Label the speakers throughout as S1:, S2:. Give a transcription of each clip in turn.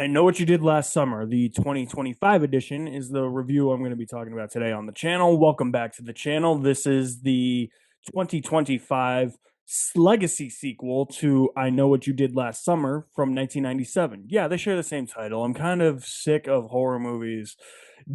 S1: I Know What You Did Last Summer, the 2025 edition, is the review I'm going to be talking about today on the channel. Welcome back to the channel. This is the 2025 legacy sequel to I Know What You Did Last Summer from 1997. Yeah, they share the same title. I'm kind of sick of horror movies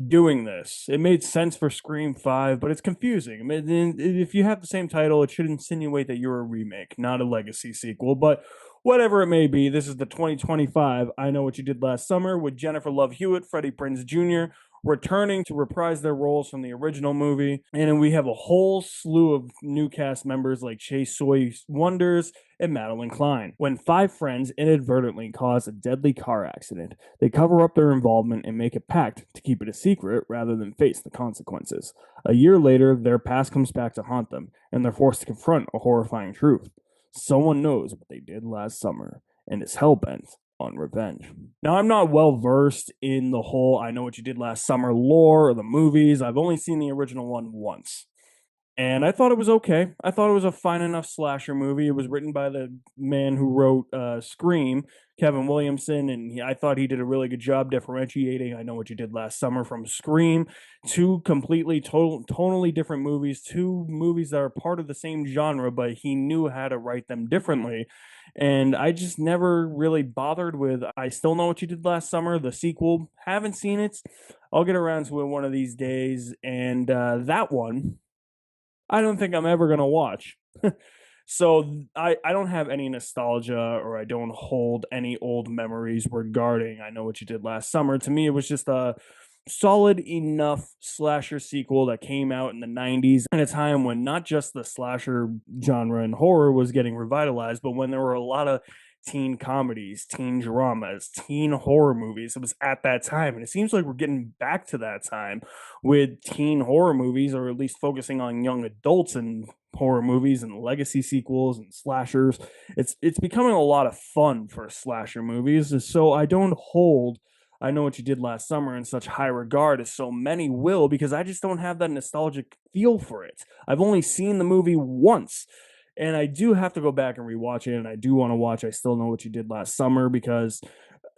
S1: doing this. It made sense for Scream 5, but it's confusing. I mean, if you have the same title, it should insinuate that you're a remake, not a legacy sequel. But whatever it may be, this is the 2025 I Know What You Did Last Summer with Jennifer Love Hewitt, Freddie Prinze Jr. returning to reprise their roles from the original movie. And we have a whole slew of new cast members like Chase Soy Wonders and Madeline Klein. When five friends inadvertently cause a deadly car accident, they cover up their involvement and make a pact to keep it a secret rather than face the consequences. A year later, their past comes back to haunt them, and they're forced to confront a horrifying truth. Someone knows what they did last summer and is hell-bent on revenge. Now, I'm not well versed in the whole I Know What You Did Last Summer lore or the movies. I've only seen the original one once. And I thought it was okay. I thought it was a fine enough slasher movie. It was written by the man who wrote Scream, Kevin Williamson, and I thought he did a really good job differentiating I Know What You Did Last Summer from Scream. Two completely, tonally different movies, two movies that are part of the same genre, but he knew how to write them differently. And I just never really bothered with I Still Know What You Did Last Summer, the sequel. Haven't seen it. I'll get around to it one of these days. And that one, I don't think I'm ever going to watch. So I don't have any nostalgia or I don't hold any old memories regarding I Know What You Did Last Summer. To me, it was just a solid enough slasher sequel that came out in the 90s at a time when not just the slasher genre and horror was getting revitalized, but when there were a lot of teen comedies, teen dramas, teen horror movies. It was at that time. And it seems like we're getting back to that time with teen horror movies, or at least focusing on young adults and horror movies and legacy sequels and slashers. It's becoming a lot of fun for slasher movies. So I don't hold I Know What You Did Last Summer in such high regard as so many will, because I just don't have that nostalgic feel for it. I've only seen the movie once. And I do have to go back and rewatch it, and I do want to watch I Still Know What You Did Last Summer, because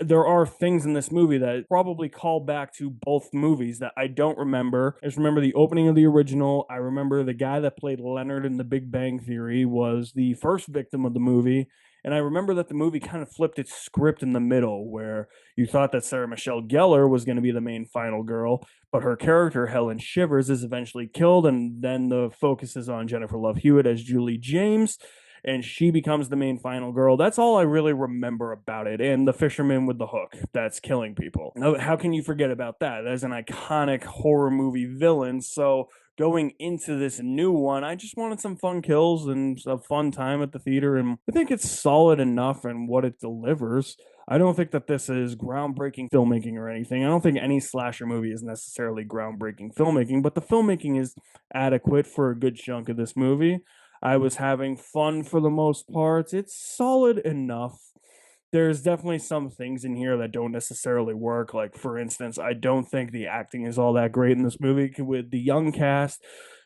S1: there are things in this movie that probably call back to both movies that I don't remember. I just remember the opening of the original. I remember the guy that played Leonard in The Big Bang Theory was the first victim of the movie. And I remember that the movie kind of flipped its script in the middle, where you thought that Sarah Michelle Gellar was going to be the main final girl, but her character, Helen Shivers, is eventually killed, and then the focus is on Jennifer Love Hewitt as Julie James, and she becomes the main final girl. That's all I really remember about it. And the fisherman with the hook that's killing people. How can you forget about that? That's an iconic horror movie villain. So going into this new one, I just wanted some fun kills and a fun time at the theater. And I think it's solid enough in what it delivers. I don't think that this is groundbreaking filmmaking or anything. I don't think any slasher movie is necessarily groundbreaking filmmaking, but the filmmaking is adequate for a good chunk of this movie. I was having fun for the most part. It's solid enough. There's definitely some things in here that don't necessarily work. Like, for instance, I don't think the acting is all that great in this movie with the young cast.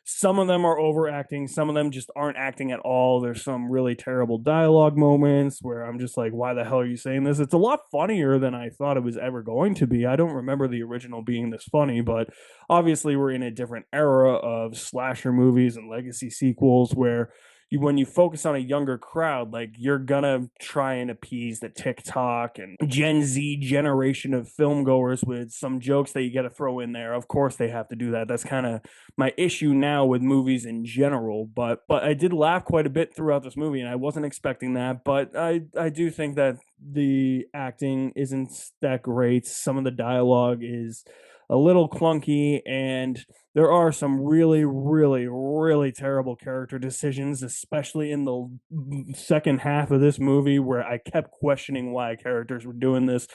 S1: Some of them are overacting, some of them just aren't acting at all. There's some really terrible dialogue moments where I'm just like, why the hell are you saying this? It's a lot funnier than I thought it was ever going to be. I don't remember the original being this funny, but obviously we're in a different era of slasher movies and legacy sequels where when you focus on a younger crowd, like you're gonna try and appease the TikTok and Gen Z generation of film goers with some jokes that you got to throw in there. Of course, they have to do that. That's kind of my issue now with movies in general. But I did laugh quite a bit throughout this movie, and I wasn't expecting that. But I do think that the acting isn't that great. Some of the dialogue is a little clunky, and there are some really, really, really terrible character decisions, especially in the second half of this movie, where I kept questioning why characters were doing this.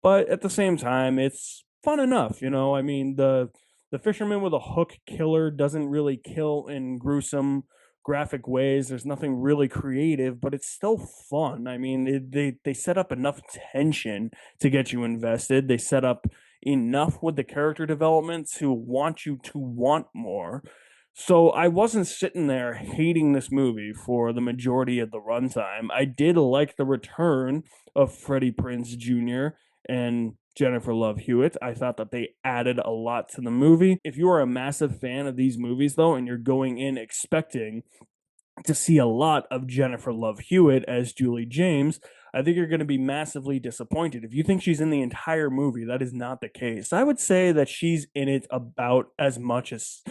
S1: But at the same time, it's fun enough, you know. I mean, the fisherman with a hook killer doesn't really kill in gruesome, graphic ways. There's nothing really creative, but it's still fun. I mean, they set up enough tension to get you invested. They set up enough with the character development to want you to want more. So I wasn't sitting there hating this movie for the majority of the runtime. I did like the return of Freddie Prinze Jr. and Jennifer Love Hewitt. I thought that they added a lot to the movie. If you are a massive fan of these movies, though, and you're going in expecting to see a lot of Jennifer Love Hewitt as Julie James, I think you're going to be massively disappointed. If you think she's in the entire movie, that is not the case. I would say that she's in it about as much as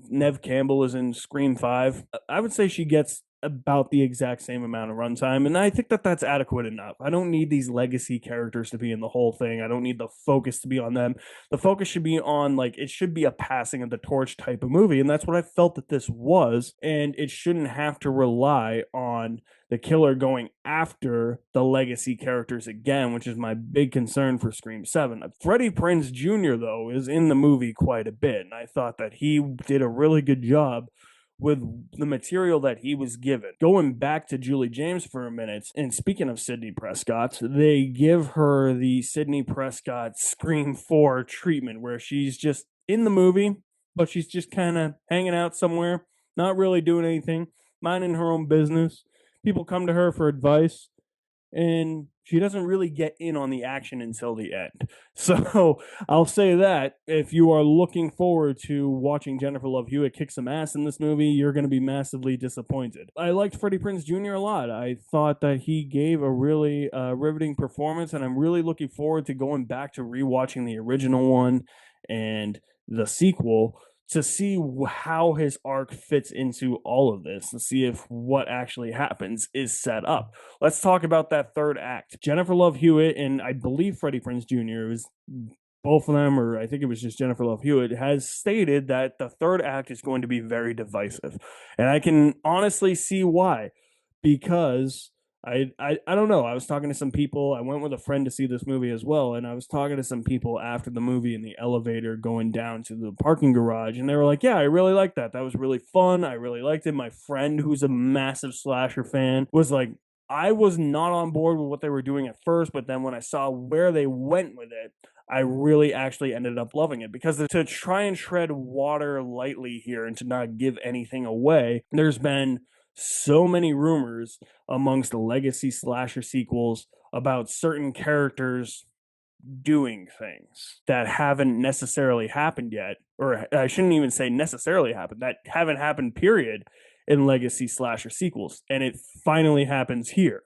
S1: Nev Campbell is in Scream 5. I would say she gets about the exact same amount of runtime, and I think that that's adequate enough. I don't need these legacy characters to be in the whole thing. I don't need the focus to be on them. The focus should be on, like, it should be a passing of the torch type of movie, and that's what I felt that this was, and it shouldn't have to rely on the killer going after the legacy characters again, which is my big concern for Scream 7. Freddie Prinze Jr., though, is in the movie quite a bit, and I thought that he did a really good job with the material that he was given. Going back to Julie James for a minute, and speaking of Sidney Prescott, they give her the Sidney Prescott Scream 4 treatment, where she's just in the movie, but she's just kind of hanging out somewhere, not really doing anything, minding her own business. People come to her for advice, and she doesn't really get in on the action until the end. So I'll say that if you are looking forward to watching Jennifer Love Hewitt kick some ass in this movie, you're going to be massively disappointed. I liked Freddie Prinze Jr. a lot. I thought that he gave a really riveting performance, and I'm really looking forward to going back to rewatching the original one and the sequel to see how his arc fits into all of this, to see if what actually happens is set up. Let's talk about that third act. Jennifer Love Hewitt and I believe Freddie Prinze Jr. was both of them, or I think it was just Jennifer Love Hewitt, has stated that the third act is going to be very divisive. And I can honestly see why, because I don't know. I was talking to some people. I went with a friend to see this movie as well, and I was talking to some people after the movie in the elevator going down to the parking garage, and they were like, "Yeah, I really liked that. That was really fun. I really liked it." My friend, who's a massive slasher fan, was like, "I was not on board with what they were doing at first, but then when I saw where they went with it, I really actually ended up loving it." Because to try and tread water lightly here and to not give anything away, there's been so many rumors amongst the legacy slasher sequels about certain characters doing things that haven't necessarily happened yet, or I shouldn't even say necessarily happened, that haven't happened, period, in legacy slasher sequels. And it finally happens here.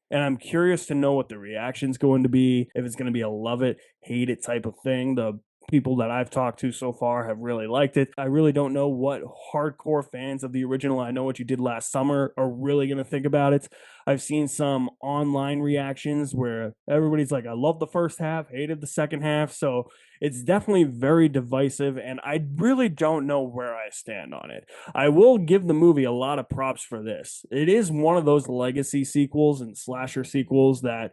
S1: And I'm curious to know what the reaction's going to be, if it's going to be a love it, hate it type of thing. The people that I've talked to so far have really liked it. I really don't know what hardcore fans of the original I Know What You Did Last Summer are really going to think about it. I've seen some online reactions where everybody's like, I love the first half, hated the second half. So it's definitely very divisive, and I really don't know where I stand on it. I will give the movie a lot of props for this. It is one of those legacy sequels and slasher sequels that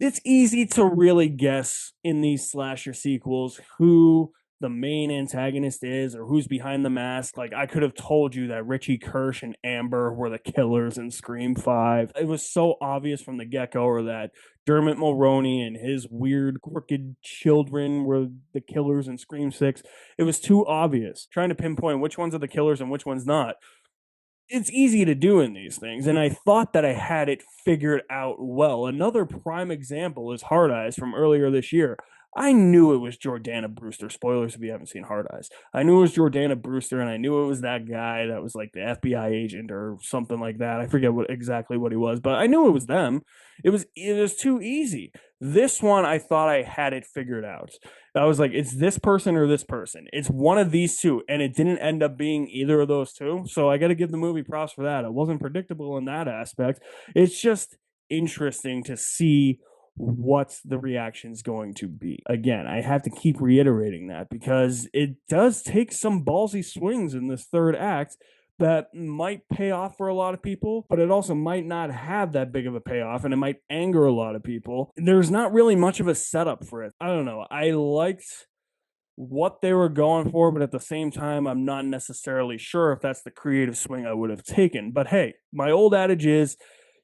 S1: it's easy to really guess in these slasher sequels who the main antagonist is or who's behind the mask. Like, I could have told you that Richie Kirsch and Amber were the killers in Scream 5. It was so obvious from the get-go, or that Dermot Mulroney and his weird, crooked children were the killers in Scream 6. It was too obvious. Trying to pinpoint which ones are the killers and which ones not, it's easy to do in these things, and I thought that I had it figured out well. Another prime example is Hard Eyes from earlier this year. I knew it was Jordana Brewster. Spoilers if you haven't seen Hard Eyes. I knew it was Jordana Brewster, and I knew it was that guy that was like the FBI agent or something like that. I forget exactly what he was, but I knew it was them. It was too easy. This one, I thought I had it figured out. I was like, it's this person or this person. It's one of these two, and it didn't end up being either of those two. So I got to give the movie props for that. It wasn't predictable in that aspect. It's just interesting to see what the reaction's going to be. Again, I have to keep reiterating that because it does take some ballsy swings in this third act that might pay off for a lot of people, but it also might not have that big of a payoff, and it might anger a lot of people. There's not really much of a setup for it. I don't know. I liked what they were going for, but at the same time, I'm not necessarily sure if that's the creative swing I would have taken. But hey, my old adage is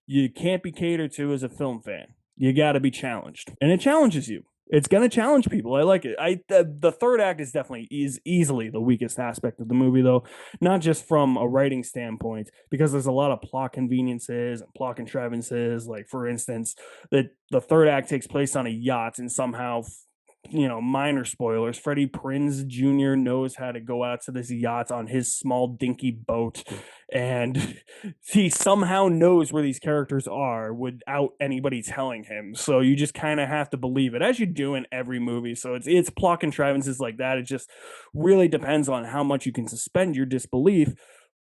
S1: you can't be catered to as a film fan. You got to be challenged, and it challenges you. It's gonna challenge people. I like it. The third act is definitely easily the weakest aspect of the movie, though, not just from a writing standpoint, because there's a lot of plot conveniences and plot contrivances. Like, for instance, the third act takes place on a yacht, and somehow, minor spoilers, Freddie Prinze Jr. knows how to go out to this yacht on his small dinky boat, and he somehow knows where these characters are without anybody telling him. So you just kind of have to believe it, as you do in every movie. So it's plot contrivances like that. It just really depends on how much you can suspend your disbelief.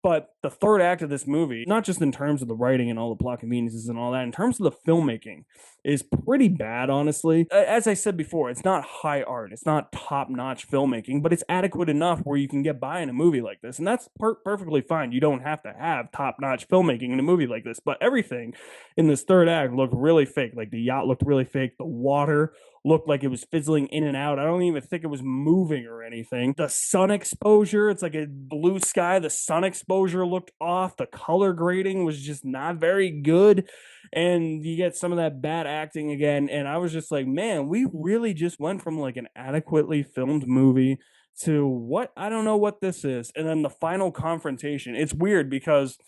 S1: But the third act of this movie, not just in terms of the writing and all the plot conveniences and all that, in terms of the filmmaking, is pretty bad, honestly. As I said before, it's not high art. It's not top-notch filmmaking, but it's adequate enough where you can get by in a movie like this. And that's perfectly fine. You don't have to have top-notch filmmaking in a movie like this. But everything in this third act looked really fake. Like, the yacht looked really fake. The water looked like it was fizzling in and out. I don't even think it was moving or anything. The sun exposure, it's like a blue sky. The sun exposure looked off. The color grading was just not very good. And you get some of that bad acting again. And I was just like, man, we really just went from like an adequately filmed movie to what? I don't know what this is. And then the final confrontation. It's weird because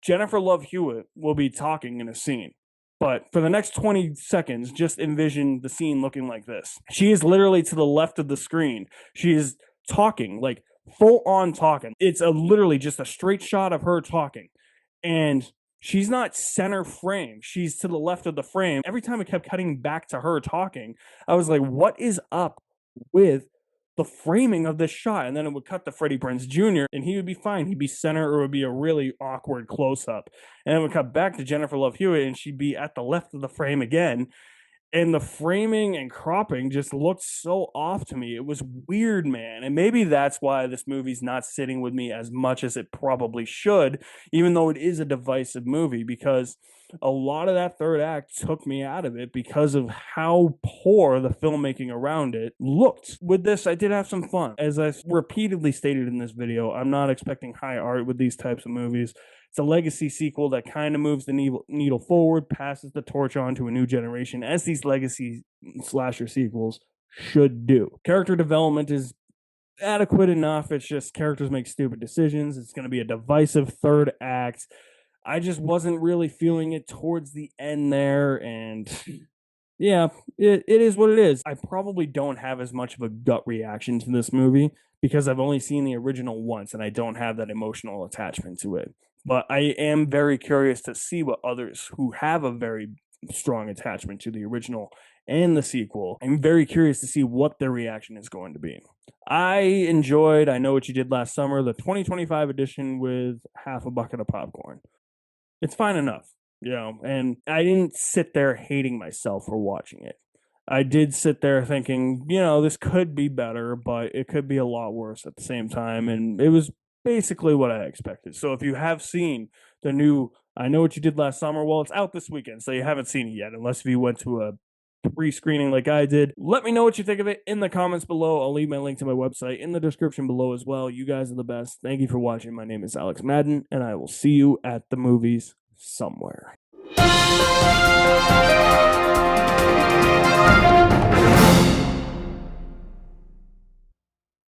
S1: Jennifer Love Hewitt will be talking in a scene. But for the next 20 seconds, just envision the scene looking like this. She is literally to the left of the screen. She is talking, like full on talking. It's literally just a straight shot of her talking. And she's not center frame. She's to the left of the frame. Every time it kept cutting back to her talking, I was like, what is up with the framing of this shot? And then it would cut to Freddie Prinze Jr. and he would be fine. He'd be center, or it would be a really awkward close up. And then it would cut back to Jennifer Love Hewitt and she'd be at the left of the frame again. And the framing and cropping just looked so off to me. It was weird, man. And maybe that's why this movie's not sitting with me as much as it probably should, even though it is a divisive movie, because a lot of that third act took me out of it because of how poor the filmmaking around it looked. With this, I did have some fun. As I repeatedly stated in this video, I'm not expecting high art with these types of movies. It's a legacy sequel that kind of moves the needle forward, passes the torch on to a new generation, as these legacy slasher sequels should do. Character development is adequate enough. It's just characters make stupid decisions. It's going to be a divisive third act. I just wasn't really feeling it towards the end there, and yeah, it is what it is. I probably don't have as much of a gut reaction to this movie because I've only seen the original once and I don't have that emotional attachment to it. But I am very curious to see what others who have a very strong attachment to the original and the sequel, I'm very curious to see what their reaction is going to be. I enjoyed I Know What You Did Last Summer, the 2025 edition, with half a bucket of popcorn. It's fine enough, and I didn't sit there hating myself for watching it. I did sit there thinking, this could be better, but it could be a lot worse at the same time, and it was basically what I expected. So if you have seen the new I Know What You Did Last Summer, well, it's out this weekend, so you haven't seen it yet, unless if you went to a pre-screening like I did. Let me know what you think of it in the comments below. I'll leave my link to my website in the description below as well. You guys are the best. Thank you for watching. My name is Alex Madden, and I will see you at the movies somewhere.